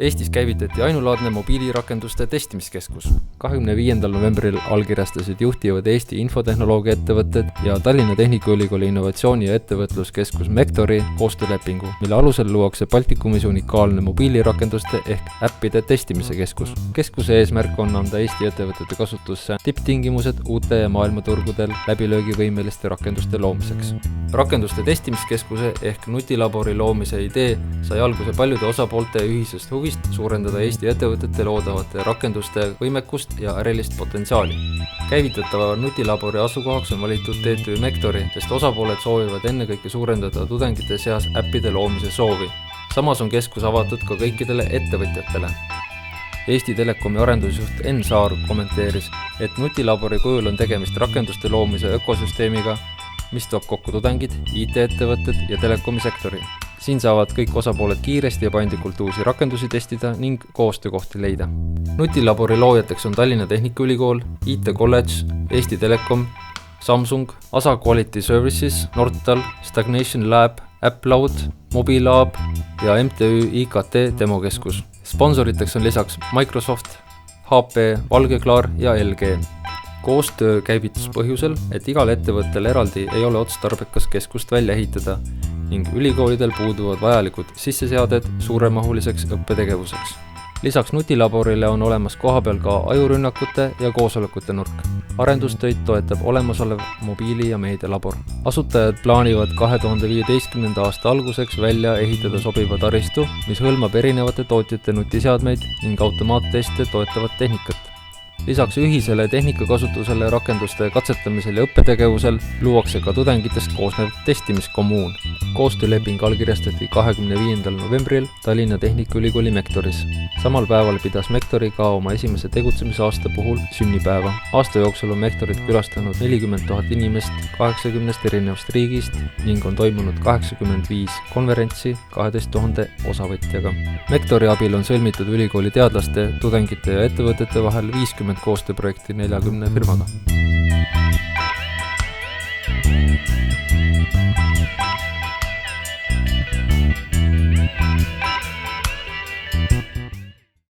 Eestis käivitati ainulaadne mobiilirakenduste testimiskeskus. 25. novembril allkirjastasid juhtivad Eesti infotehnoloogia ettevõtted ja Tallinna Tehnikaülikooli innovatsiooni- ja ettevõtluskeskus Mektori koostöölepingu, mille alusel luuakse Baltikumis unikaalne mobiilirakenduste ehk äppide testimise keskus. Keskuse eesmärk on anda Eesti ettevõtete kasutusse tipptingimused uute ja maailmaturgudel läbilöögivõimeliste rakenduste loomiseks. Rakenduste testimiskeskuse ehk nutilabori loomise idee sai alguse paljude osapoolte ühisest huvist suurendada Eesti ettevõtete loodavate rakenduste võimekust ja ärilist potentsiaali. Käivitatava nutilabori asukohaks on valitud TTÜ Mektori, sest osapooled soovivad ennekõike suurendada tudengite seas äppide loomise soovi. Samas on keskus avatud ka kõikidele ettevõtjatele. Eesti Telekomi arendusjuht Enn Saar kommenteeris, et nutilabori kujul on tegemist rakenduste loomise ökosüsteemiga, mis toob kokku tudengid, IT-ettevõtted ja telekomisektori. Siin saavad kõik osapooled kiiresti ja paindlikult uusi rakendusi testida ning koostöökohti leida. Nutilabori loojateks on Tallinna Tehnikaülikool, IT College, Eesti Telekom, Samsung, ASA Quality Services, Nortal, Stagnation Lab, AppLoud, Mobilab ja MTÜ IKT demokeskus. Sponsoriteks on lisaks Microsoft, HP, Valgeklaar ja LG. Koostöö käivitus põhjusel, et igal ettevõttel eraldi ei ole otstarbekas keskust välja ehitada ning ülikoolidel puuduvad vajalikud sisseseaded suuremahuliseks õppetegevuseks. Lisaks nutilaborile on olemas kohapeal ka ajurünnakute ja koosolekute nurk. Arendustöid toetab olemasolev mobiili- ja meedialabor. Asutajad plaanivad 2015. aasta alguseks välja ehitada sobiva taristu, mis hõlmab erinevate tootjate nutiseadmeid ning automaatteste toetavat tehnikat. Lisaks ühisele tehnikakasutusele rakenduste katsetamisel ja õppetegevusel luuakse ka tudengitest koosnev testimiskommuun. Koostööleping allkirjastati 25. novembril Tallinna Tehnikaülikooli Mektoris. Samal päeval pidas Mektori ka oma esimese tegutsemisaasta puhul sünnipäeva. Aasta jooksul on Mektorit külastanud 40 000 inimest 80 erinevast riigist ning on toimunud 85 konverentsi 12 000 osavõtjaga. Mektori abil on sõlmitud ülikooli teadlaste, tudengite ja ettevõtete vahel 50 koostööprojekti 40 firmaga.